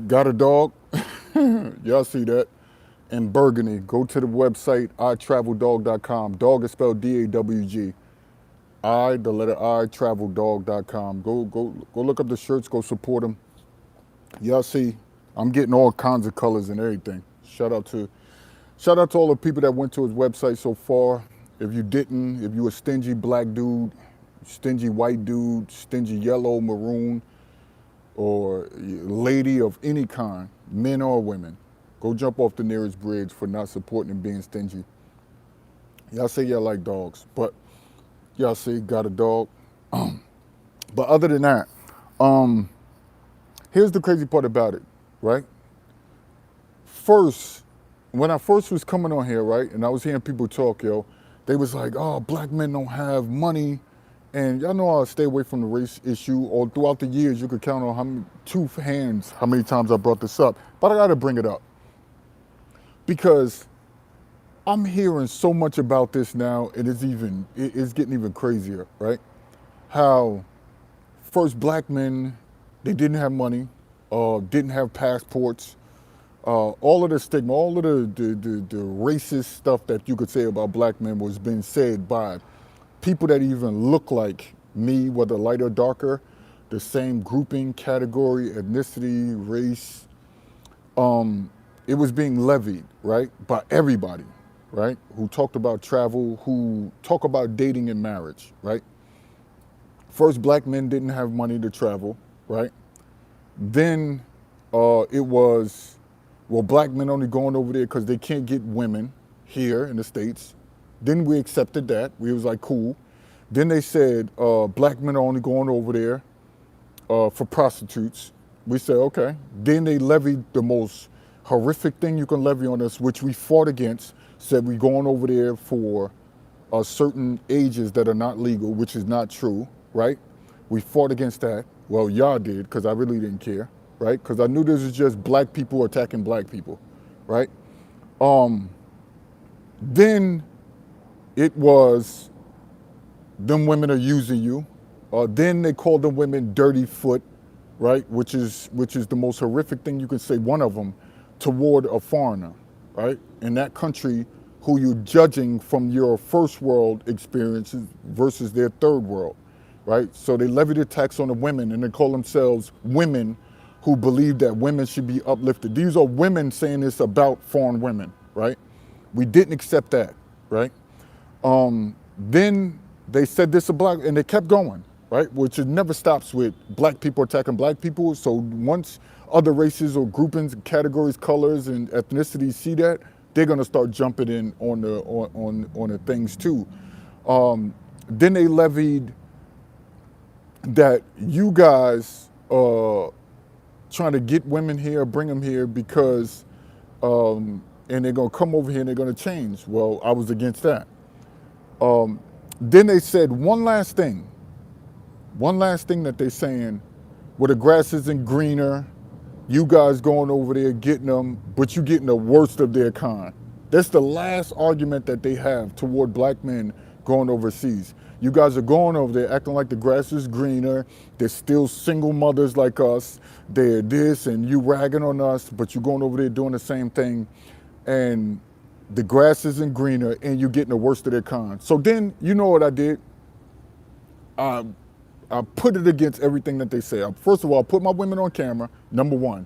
Got a dog? Y'all see that? In Burgundy. Go to the website, itraveldog.com. Dog is spelled D-A-W-G. The letter I, traveldog.com. Go look up the shirts, go support them. Y'all see, I'm getting all kinds of colors and everything. Shout out to all the people that went to his website so far. If you didn't, if you a stingy black dude, stingy white dude, stingy yellow, maroon, or lady of any kind, men or women, go jump off the nearest bridge for not supporting and being stingy. Y'all say y'all like dogs, but y'all say got a dog. But other than that, here's the crazy part about it, right? When I first was coming on here, right, and I was hearing people talk, they was like, oh, black men don't have money. And y'all know I stay away from the race issue. Or throughout the years, you could count on two hands how many times I brought this up. But I got to bring it up because I'm hearing so much about this now, and it's getting even crazier, right? How first black men, they didn't have money, didn't have passports, all of the stigma, all of the racist stuff that you could say about black men was being said by people that even look like me, whether light or darker, the same grouping, category, ethnicity, race. It was being levied, right, by everybody, right, who talked about travel, who talk about dating and marriage, right? First, black men didn't have money to travel, right? Then it was, well, black men only going over there because they can't get women here in the States. Then we accepted that. We was like, cool. Then they said black men are only going over there for prostitutes. We said, okay. Then they levied the most horrific thing you can levy on us, which we fought against, said we going over there for certain ages that are not legal, which is not true, right? We fought against that. Well, y'all did, because I really didn't care, right? Because I knew this was just black people attacking black people, right? Then it was them women are using you. Then they called them women dirty foot, right? Which is the most horrific thing you can say, one of them, toward a foreigner, right? In that country who you're judging from your first world experiences versus their third world, right? So they levied a tax on the women and they call themselves women who believe that women should be uplifted. These are women saying this about foreign women, right? We didn't accept that, right? Then they said this about black, and they kept going, right? Which it never stops with black people attacking black people. So once other races or groupings, categories, colors, and ethnicities see that, they're gonna start jumping in on the things too. Then they levied that you guys trying to get women here, bring them here because, and they're gonna come over here and they're gonna change. Well, I was against that. Then they said one last thing that they're saying, well, the grass isn't greener, you guys going over there getting them, but you getting the worst of their kind. That's the last argument that they have toward black men going overseas. You guys are going over there acting like the grass is greener, they're still single mothers like us, they're this, and you ragging on us, but you're going over there doing the same thing, and the grass isn't greener, and you're getting the worst of their kind. So then, you know what I did? I put it against everything that they say. First of all, I put my women on camera, number one,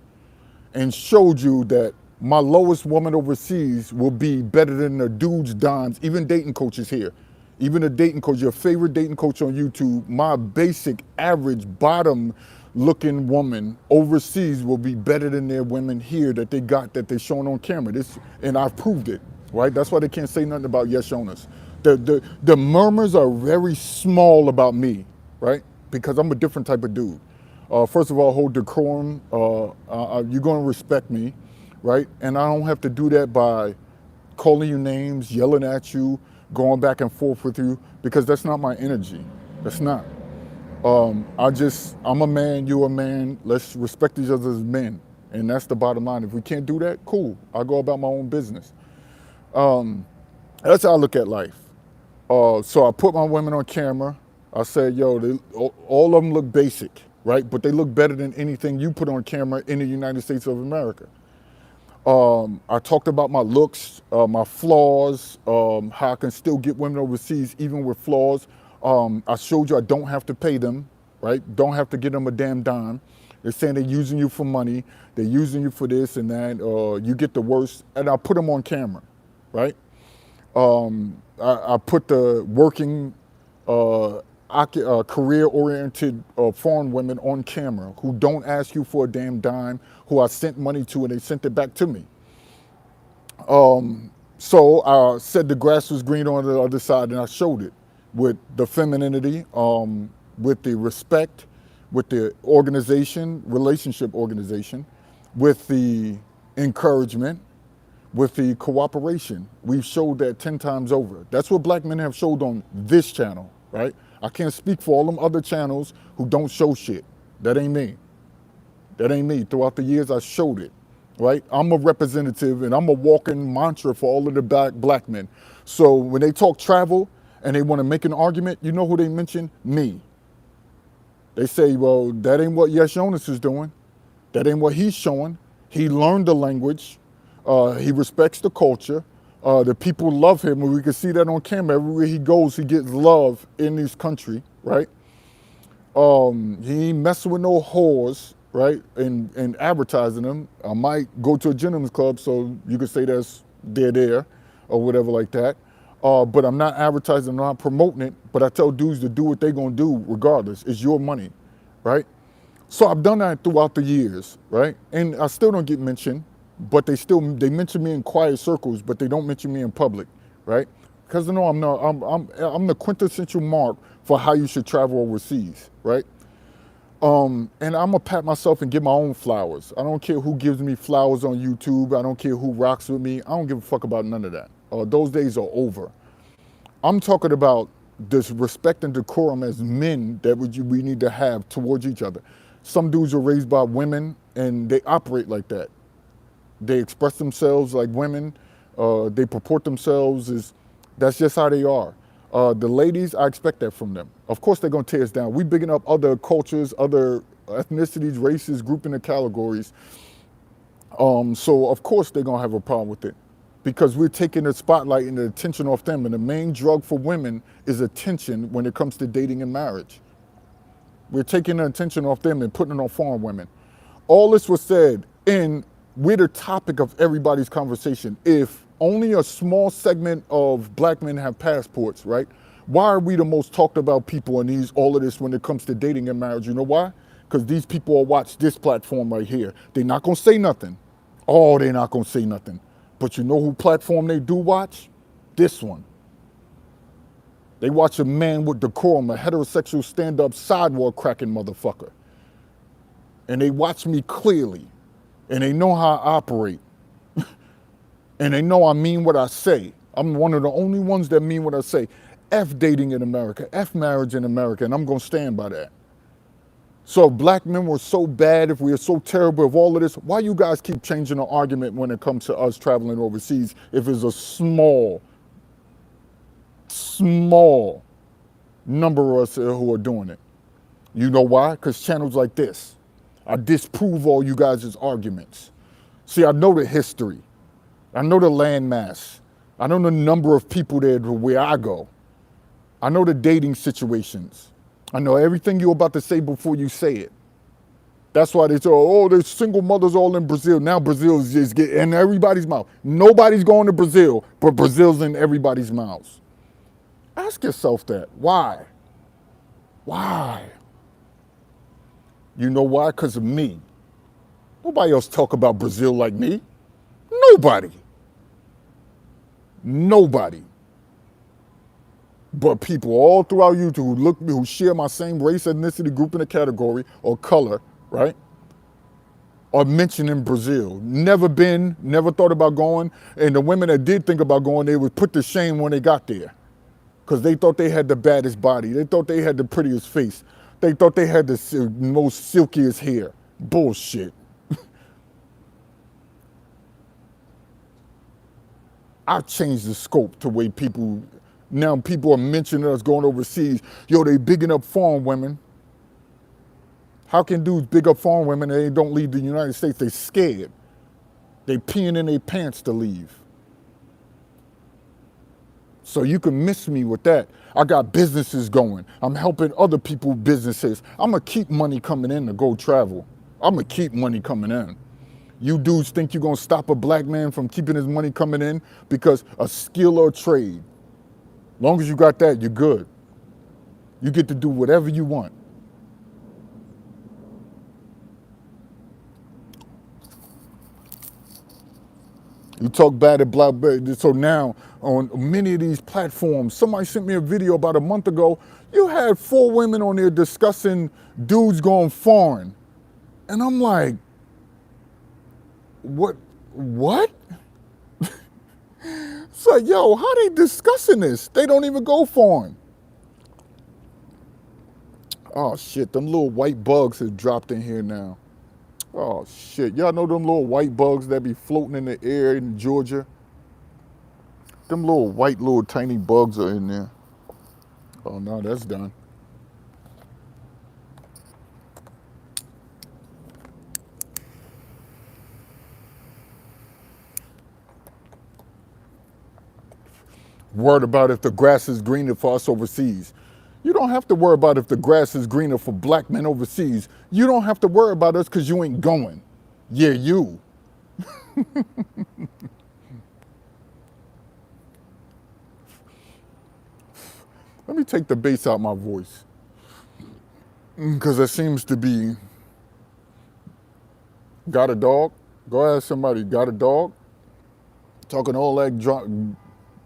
and showed you that my lowest woman overseas will be better than the dude's dimes, even dating coaches here. Even a dating coach, your favorite dating coach on YouTube, my basic, average, bottom looking woman overseas will be better than their women here that they're showing on camera. And I've proved it, right? That's why they can't say nothing about yes owners. The murmurs are very small about me, right? Because I'm a different type of dude. First of all, hold decorum. You're gonna respect me, right? And I don't have to do that by calling you names, yelling at you, going back and forth with you, because that's not my energy. That's not. I'm a man, you're a man. Let's respect each other as men. And that's the bottom line. If we can't do that, cool. I'll go about my own business. That's how I look at life. So I put my women on camera. I said, yo, all of them look basic. right? But they look better than anything you put on camera in the United States of America. I talked about my looks, my flaws, how I can still get women overseas even with flaws. I showed you I don't have to pay them, right? Don't have to get them a damn dime. They're saying they're using you for money. They're using you for this and that. You get the worst, and I put them on camera, right? I put the working, career-oriented foreign women on camera who don't ask you for a damn dime, who I sent money to and they sent it back to me. So I said the grass was green on the other side, and I showed it with the femininity, with the respect, with the organization, relationship organization, with the encouragement, with the cooperation. We've showed that 10 times over. That's what black men have showed on this channel, right? I can't speak for all them other channels who don't show shit. That ain't me. That ain't me. Throughout the years, I showed it, right? I'm a representative and I'm a walking mantra for all of the black men. So when they talk travel and they want to make an argument, you know who they mention? Me. They say, well, that ain't what Yes Jonas is doing. That ain't what he's showing. He learned the language. He respects the culture. The people love him, and we can see that on camera. Everywhere he goes, he gets love in this country, right? He ain't messing with no whores, right? And advertising them. I might go to a gentleman's club, so you could say that's there, or whatever like that. But I'm not advertising, I'm not promoting it, but I tell dudes to do what they're gonna do regardless. It's your money, right? So I've done that throughout the years, right? And I still don't get mentioned, but they mention me in quiet circles, but they don't mention me in public, right? Because they know I'm the quintessential mark for how you should travel overseas, right? And I'm gonna pat myself and give my own flowers. I don't care who gives me flowers on YouTube. I don't care who rocks with me. I don't give a fuck about none of that. Those days are over. I'm talking about this respect and decorum as men that we need to have towards each other. Some dudes are raised by women and they operate like that. They express themselves like women. They purport themselves as, that's just how they are. The ladies, I expect that from them. Of course they're gonna tear us down. We bigging up other cultures, other ethnicities, races, grouping the categories. So of course they're gonna have a problem with it because we're taking the spotlight and the attention off them. And the main drug for women is attention when it comes to dating and marriage. We're taking the attention off them and putting it on foreign women. All this was said, and we're the topic of everybody's conversation. If only a small segment of black men have passports, right? Why are we the most talked about people in all of this when it comes to dating and marriage? You know why? Because these people will watch this platform right here. They're not gonna say nothing. Oh, they're not gonna say nothing. But you know who platform they do watch? This one. They watch a man with decorum, a heterosexual stand-up sidewalk cracking motherfucker. And they watch me clearly. And they know how I operate. And they know I mean what I say. I'm one of the only ones that mean what I say. F dating in America, F marriage in America, and I'm gonna stand by that. So if black men were so bad, if we are so terrible, of all of this, why you guys keep changing the argument when it comes to us traveling overseas if it's a small number of us who are doing it? You know why? Because channels like this, I disprove all you guys' arguments. See, I know the history. I know the landmass. I know the number of people there to where I go. I know the dating situations. I know everything you're about to say before you say it. That's why they say, oh, there's single mothers all in Brazil. Now Brazil is just getting in everybody's mouth. Nobody's going to Brazil, but Brazil's in everybody's mouths. Ask yourself that. Why? Why? You know why? Because of me. Nobody else talk about Brazil like me. Nobody. Nobody. But people all throughout YouTube who share my same race, ethnicity, group in a category, or color, right, are mentioning Brazil. Never been, never thought about going. And the women that did think about going, they would put to shame when they got there. Because they thought they had the baddest body. They thought they had the prettiest face. They thought they had the most silkiest hair. Bullshit. I've changed the scope to way now people are mentioning us going overseas. Yo, they bigging up foreign women. How can dudes big up foreign women and they don't leave the United States? They scared. They peeing in their pants to leave. So you can miss me with that. I got businesses going. I'm helping other people businesses. I'm going to keep money coming in to go travel. I'm going to keep money coming in. You dudes think you're going to stop a black man from keeping his money coming in because a skill or a trade. Long as you got that, you're good. You get to do whatever you want. You talk bad at black, so now on many of these platforms, somebody sent me a video about a month ago. You had 4 women on there discussing dudes going foreign. And I'm like, what? It's like, yo, how they discussing this? They don't even go foreign. Oh shit, them little white bugs have dropped in here now. Oh shit, y'all know them little white bugs that be floating in the air in Georgia? Them little white little tiny bugs are in there. Oh no, that's done. Worried about if the grass is greener for us overseas. You don't have to worry about if the grass is greener for black men overseas. You don't have to worry about us because you ain't going. Yeah, you. Let me take the bass out my voice. Because it seems to be, got a dog? Go ask somebody, got a dog? Talking all that drunk,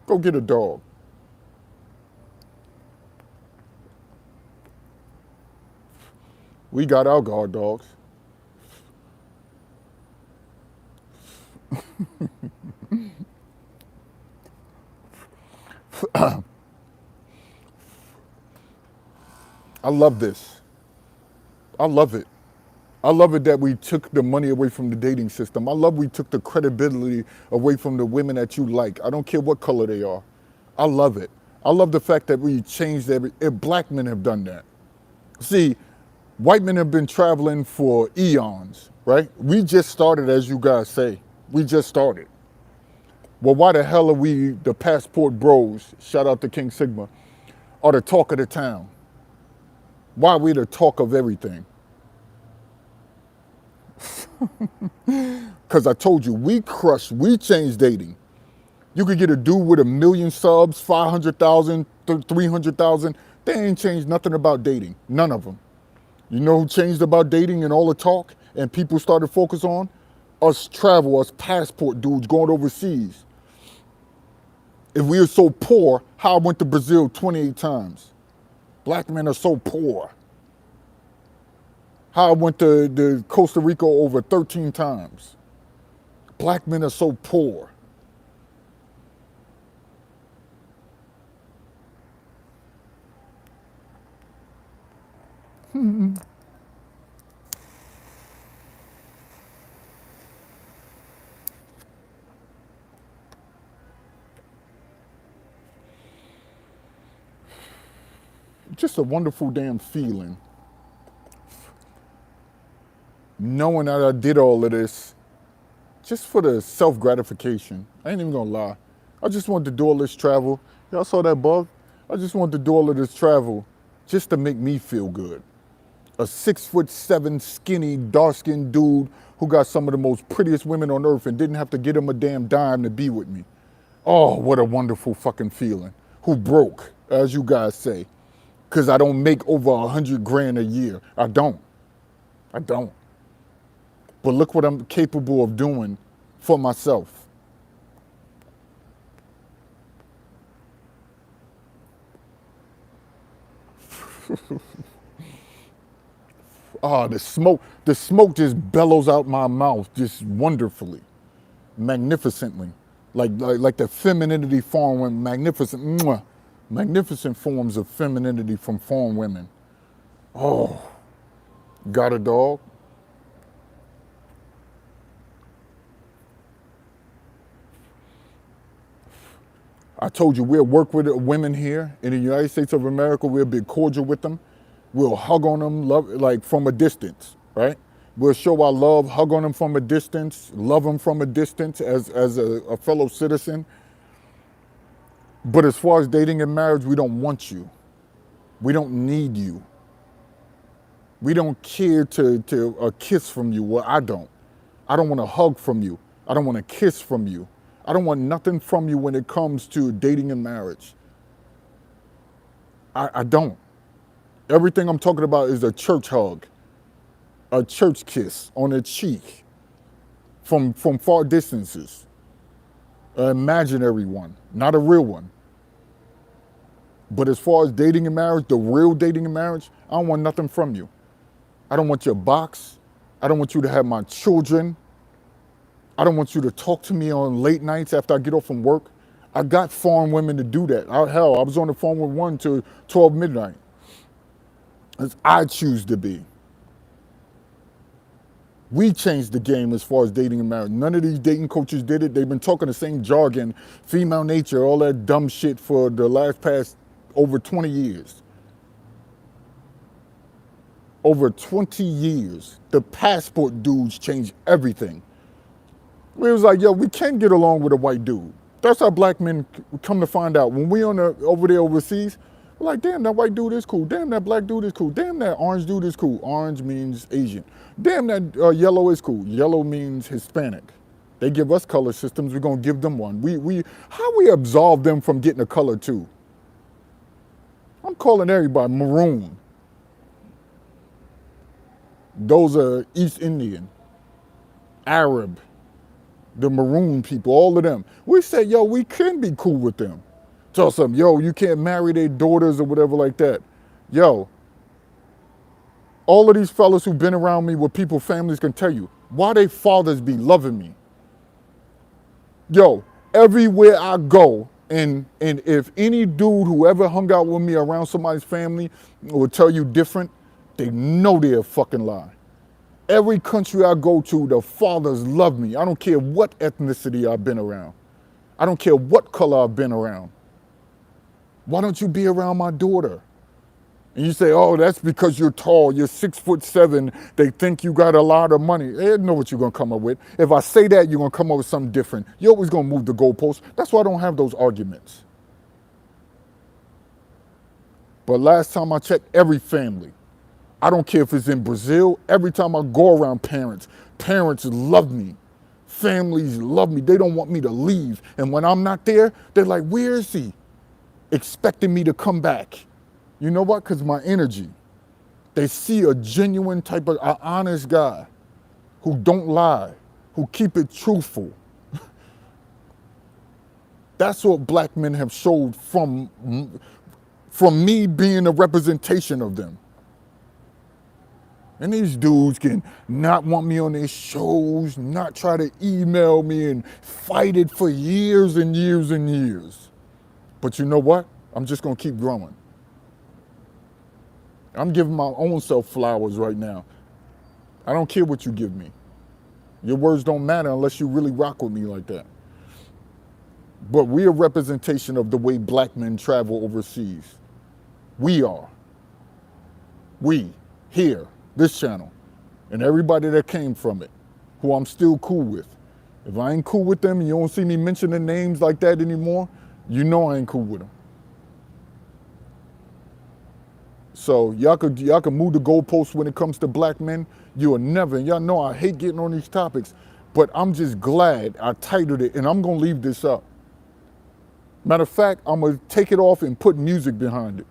go get a dog. We got our guard dogs. I love this. I love it. I love it that we took the money away from the dating system. I love we took the credibility away from the women that you like. I don't care what color they are. I love it. I love the fact that we changed black men have done that. See, white men have been traveling for eons, right? We just started, as you guys say. We just started. Well, why the hell are we, the passport bros, shout out to King Sigma, are the talk of the town? Why are we the talk of everything? Because I told you, we changed dating. You could get a dude with 1 million subs, 500,000, 300,000. They ain't changed nothing about dating. None of them. You know who changed about dating and all the talk and people started focus on? Us passport dudes going overseas. If we are so poor, how I went to Brazil 28 times. Black men are so poor. How I went to Costa Rica over 13 times. Black men are so poor. Just a wonderful damn feeling. Knowing that I did all of this just for the self-gratification. I ain't even gonna lie. I just wanted to do all this travel. Y'all saw that bug? I just wanted to do all of this travel just to make me feel good. A 6'7" skinny, dark-skinned dude who got some of the most prettiest women on earth and didn't have to get him a damn dime to be with me. Oh, what a wonderful fucking feeling. Who broke, as you guys say. Because I don't make over 100 grand a year. I don't. But look what I'm capable of doing for myself. The smoke just bellows out my mouth just wonderfully, magnificently. Like the femininity foreign women, magnificent forms of femininity from foreign women. Oh, got a dog? I told you we'll work with women here in the United States of America. We'll be cordial with them. We'll hug on them, love like from a distance, right? We'll show our love, hug on them from a distance, love them from a distance as a fellow citizen. But as far as dating and marriage, we don't want you. We don't need you. We don't care to a kiss from you. Well, I don't. I don't want a hug from you. I don't want a kiss from you. I don't want nothing from you when it comes to dating and marriage. I don't. Everything I'm talking about is a church hug, a church kiss on the cheek from far distances. An imaginary one, not a real one. But as far as dating and marriage, the real dating and marriage, I don't want nothing from you. I don't want your box. I don't want you to have my children. I don't want you to talk to me on late nights after I get off from work. I got foreign women to do that. Hell, I was on the phone with one till 12 midnight. As I choose to be. We changed the game as far as dating and marriage. None of these dating coaches did it. They've been talking the same jargon, female nature, all that dumb shit for the past over 20 years. Over 20 years, the passport dudes changed everything. It was like, yo, we can get along with a white dude. That's how black men come to find out. When we over there overseas, we're like, damn, that white dude is cool. Damn, that black dude is cool. Damn, that orange dude is cool. Orange means Asian. Damn, that yellow is cool. Yellow means Hispanic. They give us color systems. We're going to give them one. How we absolve them from getting a color too? I'm calling everybody maroon. Those are East Indian, Arab, the maroon people, all of them. We say, yo, we can be cool with them. Tell some, yo, you can't marry their daughters or whatever like that. Yo, all of these fellas who've been around me with people, families can tell you, why they fathers be loving me? Yo, everywhere I go, and if any dude who ever hung out with me around somebody's family will tell you different, they know they're a fucking lie. Every country I go to, the fathers love me. I don't care what ethnicity I've been around. I don't care what color I've been around. Why don't you be around my daughter? And you say, oh, that's because you're tall, you're 6'7", they think you got a lot of money. They know what you're gonna come up with. If I say that, you're gonna come up with something different. You're always gonna move the goalposts. That's why I don't have those arguments. But last time I checked, every family, I don't care if it's in Brazil, every time I go around parents love me. Families love me. They don't want me to leave. And when I'm not there, they're like, where is he? Expecting me to come back. You know what? Because my energy. They see a genuine type of an honest guy who don't lie, who keep it truthful. That's what black men have showed from me being a representation of them. And these dudes can not want me on their shows, not try to email me and fight it for years and years and years. But you know what? I'm just gonna keep growing. I'm giving my own self flowers right now. I don't care what you give me. Your words don't matter unless you really rock with me like that. But we're a representation of the way black men travel overseas. We are. We, here, this channel, and everybody that came from it, who I'm still cool with. If I ain't cool with them and you don't see me mentioning names like that anymore, you know I ain't cool with them. So y'all could move the goalposts when it comes to black men. You will never, and y'all know I hate getting on these topics, but I'm just glad I titled it, and I'm gonna leave this up. Matter of fact, I'm gonna take it off and put music behind it.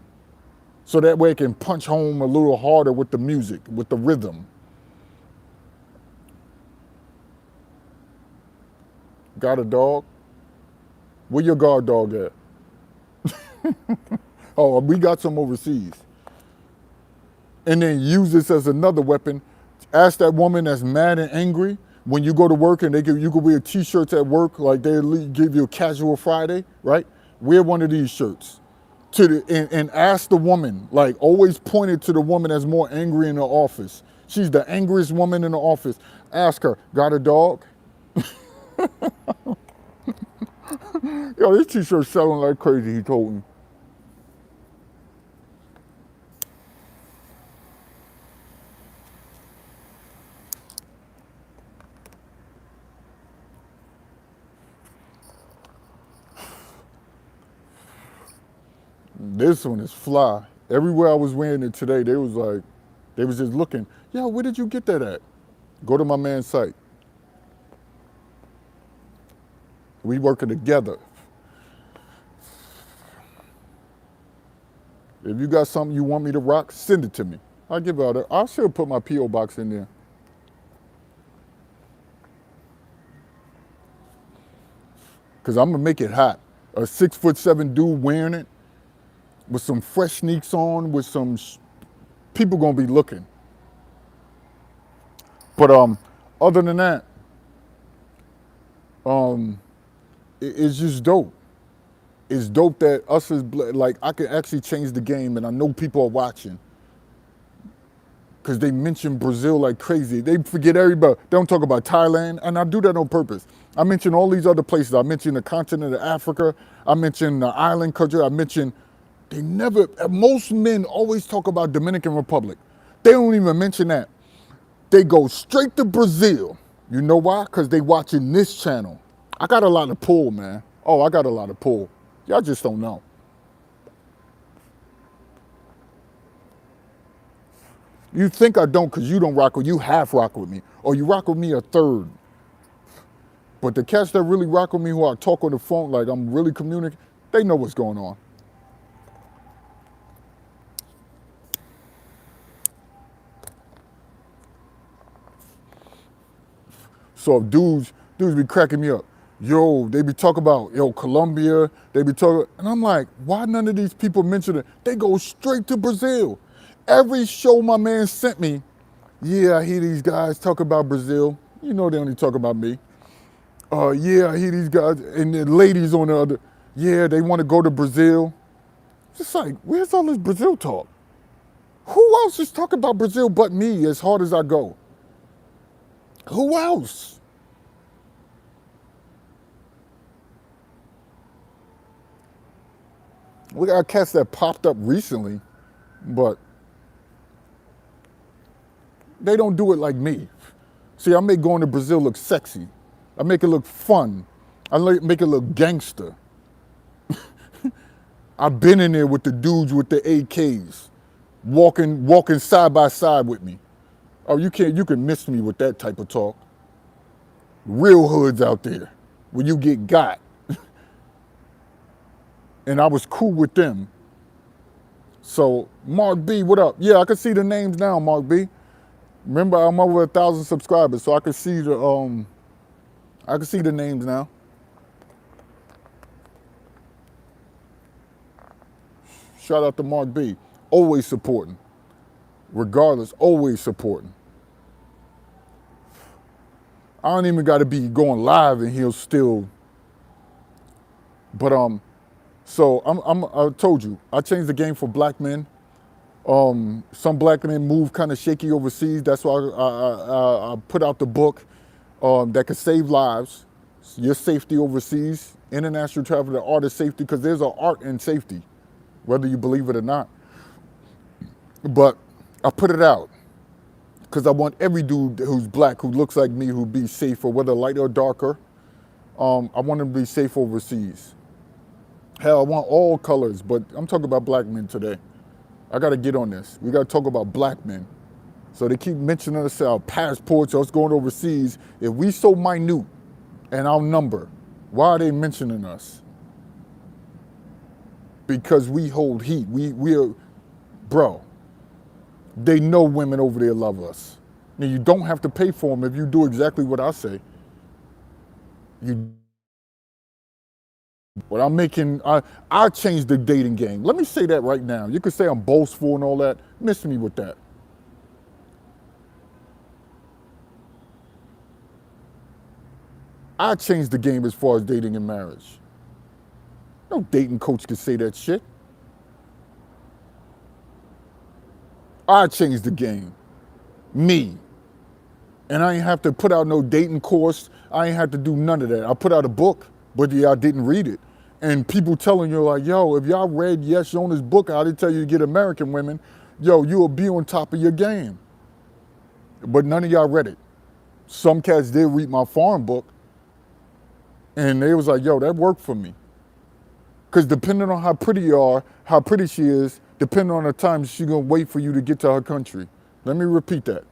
So that way it can punch home a little harder with the music, with the rhythm. Got a dog? Where your guard dog at? Oh, we got some overseas. And then use this as another weapon. Ask that woman that's mad and angry when you go to work and you could wear t-shirts at work, like they give you a casual Friday, right? Wear one of these shirts. And ask the woman, like always point it to the woman that's more angry in the office. She's the angriest woman in the office. Ask her, got a dog? Yo, this t-shirt's selling like crazy, he told me. This one is fly. Everywhere I was wearing it today, they was just looking, yo, where did you get that at? Go to my man's site. We working together. If you got something you want me to rock, send it to me. I'll give out it. I should put my P.O. box in there. Because I'm going to make it hot. A 6'7" dude wearing it with some fresh sneaks on, with some people going to be looking. But other than that, it's just dope. It's dope that us as like I can actually change the game, and I know people are watching. Because they mention Brazil like crazy. They forget everybody. They don't talk about Thailand, and I do that on purpose. I mention all these other places. I mention the continent of Africa. I mention the island country. I mention, they never, most men always talk about Dominican Republic. They don't even mention that. They go straight to Brazil. You know why? Because they watching this channel. I got a lot of pull, man. Oh, I got a lot of pull. Y'all just don't know. You think I don't because you don't rock with, you half rock with me. Or you rock with me a third. But the cats that really rock with me, who I talk on the phone, like I'm really communicating, they know what's going on. So dudes be cracking me up. Yo, they be talking about, Colombia, they be talking, and I'm like, why none of these people mention it? They go straight to Brazil. Every show my man sent me, yeah, I hear these guys talk about Brazil. You know they only talk about me. Yeah, I hear these guys, and the ladies on the other, yeah, they want to go to Brazil. Just like, where's all this Brazil talk? Who else is talking about Brazil but me as hard as I go? Who else? We got cats that popped up recently, but they don't do it like me. See, I make going to Brazil look sexy. I make it look fun. I make it look gangster. I've been in there with the dudes with the AKs, walking side by side with me. Oh, you can miss me with that type of talk. Real hoods out there, where you get got. And I was cool with them. So, Mark B, what up? Yeah, I can see the names now, Mark B. Remember, I'm over 1,000 subscribers, so I can see the names now. Shout out to Mark B. Always supporting. Regardless, always supporting. I don't even got to be going live and he'll still. But so I told you, I changed the game for black men. Some black men move kind of shaky overseas. That's why I put out the book that could save lives. Your safety overseas, international travel, the art of safety, because there's an art in safety, whether you believe it or not. But I put it out because I want every dude who's black, who looks like me, who be safer, whether light or darker. I want them to be safe overseas. Hell, I want all colors, but I'm talking about black men today. I got to get on this. We got to talk about black men. So they keep mentioning us, our passports, us going overseas. If we so minute and our number, why are they mentioning us? Because we hold heat. We're, bro, they know women over there love us. Now, you don't have to pay for them if you do exactly what I say. But I'm making, I changed the dating game. Let me say that right now. You could say I'm boastful and all that. Miss me with that. I changed the game as far as dating and marriage. No dating coach can say that shit. I changed the game. Me. And I ain't have to put out no dating course. I ain't have to do none of that. I put out a book, but y'all didn't read it. And people telling you like, yo, if y'all read Yes Yona's book, I didn't tell you to get American women, yo, you'll be on top of your game. But none of y'all read it. Some cats did read my farm book, and they was like, yo, that worked for me. Because depending on how pretty you are, how pretty she is, depending on the time she's gonna wait for you to get to her country. Let me repeat that.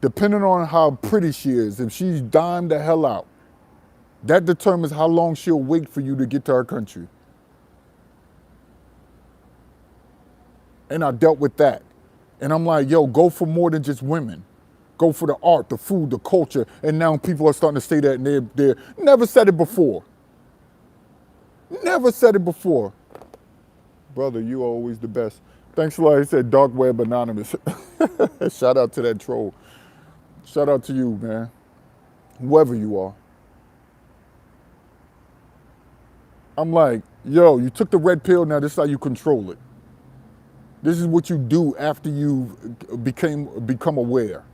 Depending on how pretty she is, if she's dimed the hell out, that determines how long she'll wait for you to get to her country. And I dealt with that. And I'm like, yo, go for more than just women. Go for the art, the food, the culture. And now people are starting to say that, and they're never said it before. Never said it before. Brother, you are always the best. Thanks a lot. He said Dark Web Anonymous. Shout out to that troll. Shout out to you, man. Whoever you are. I'm like, yo, you took the red pill, now this is how you control it. This is what you do after you become aware.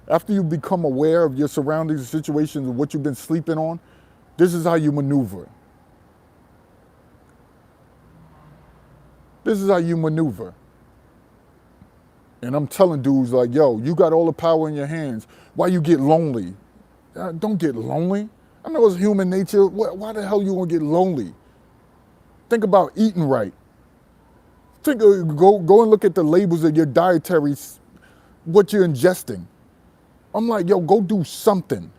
After you become aware of your surroundings and situations and what you've been sleeping on, this is how you maneuver. This is how you maneuver. And I'm telling dudes like, yo, you got all the power in your hands. Why you get lonely? Don't get lonely. I know it's human nature. Why the hell you gonna get lonely? Think about eating right. Go and look at the labels of your dietaries, what you're ingesting. I'm like, yo, go do something.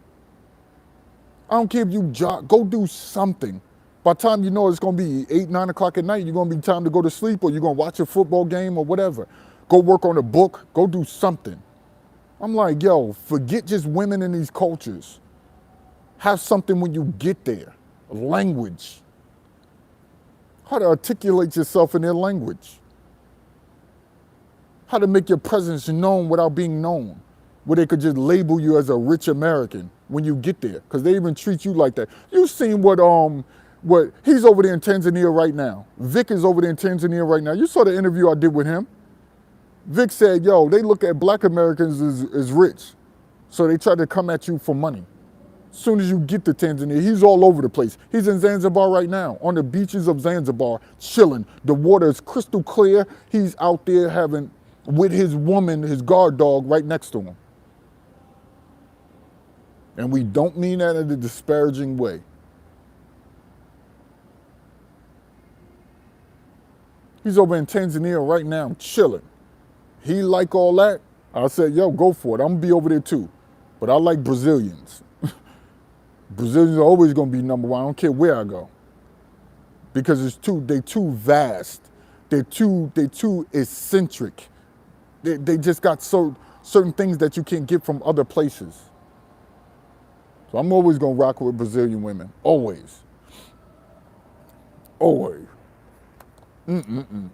I don't care if you jog, go do something. By the time you know it's gonna be 8, 9 o'clock at night, you're gonna be time to go to sleep, or you're gonna watch a football game or whatever. Go work on a book, go do something. I'm like, yo, forget just women in these cultures. Have something when you get there. Language. How to articulate yourself in their language. How to make your presence known without being known. Where they could just label you as a rich American when you get there. Because they even treat you like that. You've seen what he's over there in Tanzania right now. Vic is over there in Tanzania right now. You saw the interview I did with him. Vic said, yo, they look at black Americans as rich. So they try to come at you for money. As soon as you get to Tanzania, he's all over the place. He's in Zanzibar right now, on the beaches of Zanzibar, chilling. The water is crystal clear. He's out there having, with his woman, his guard dog right next to him. And we don't mean that in a disparaging way. He's over in Tanzania right now, chilling. He like all that. I said, yo, go for it. I'm gonna be over there too. But I like Brazilians. Brazilians are always gonna be number one. I don't care where I go. Because they too vast. They're too eccentric. They just got certain things that you can't get from other places. So I'm always gonna rock with Brazilian women. Always. Always. I'm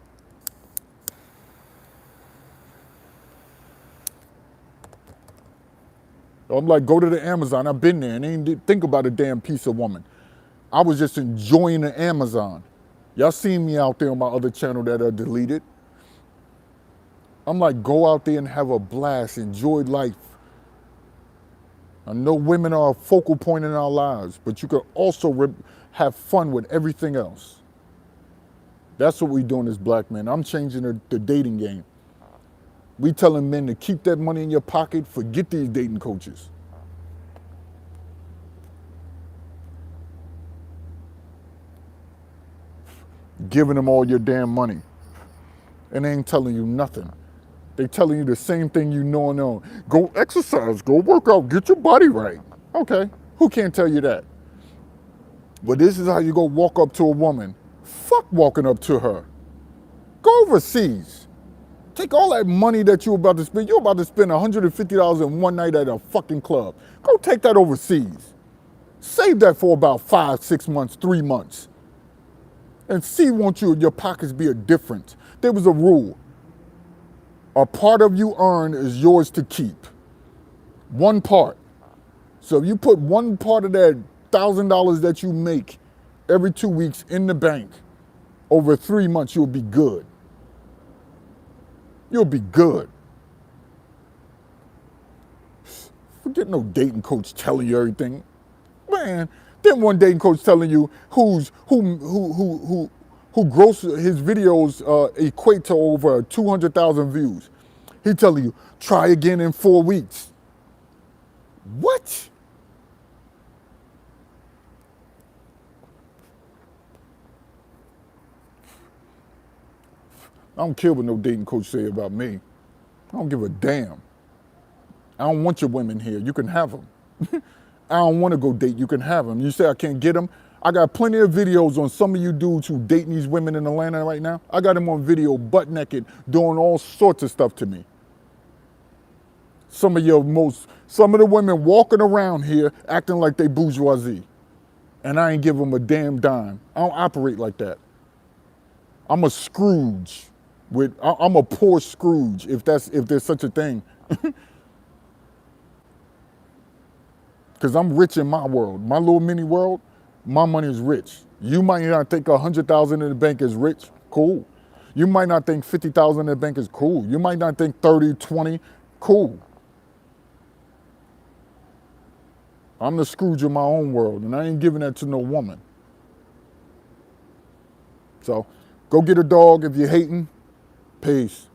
like, go to the Amazon. I've been there and ain't think about a damn piece of woman. I was just enjoying the Amazon. Y'all seen me out there on my other channel that are deleted. I'm like, go out there and have a blast, enjoy life. I know women are a focal point in our lives, but you can also have fun with everything else. That's what we doing as black men. I'm changing the dating game. We telling men to keep that money in your pocket, forget these dating coaches. Giving them all your damn money. And they ain't telling you nothing. They telling you the same thing you know and know. Go exercise, go work out, get your body right. Okay, who can't tell you that? But this is how you go walk up to a woman. Fuck walking up to her. Go overseas. Take all that money that you're about to spend. You're about to spend $150 in one night at a fucking club. Go take that overseas. Save that for about 5, 6 months, 3 months. And see, won't your pockets be a difference? There was a rule. A part of you earn is yours to keep. One part. So if you put one part of that $1,000 that you make every 2 weeks in the bank, over 3 months, you'll be good. You'll be good. Forget no dating coach telling you everything. Man, then one dating coach telling you who gross his videos equate to over 200,000 views. He telling you, try again in 4 weeks. What? don't care what no dating coach say about me. I don't give a damn. I don't want your women here. You can have them. I don't want to go date. You can have them. You say I can't get them. I got plenty of videos on some of you dudes who dating these women in Atlanta right now. I got them on video, butt naked, doing all sorts of stuff to me. Some of the women walking around here acting like they bourgeoisie. And I ain't give them a damn dime. I don't operate like that. I'm a Scrooge. I'm a poor Scrooge, if there's such a thing. Because I'm rich in my world. My little mini world, my money is rich. You might not think 100,000 in the bank is rich. Cool. You might not think 50,000 in the bank is cool. You might not think 30, 20, cool. I'm the Scrooge of my own world, and I ain't giving that to no woman. So go get a dog if you're hating. Peace.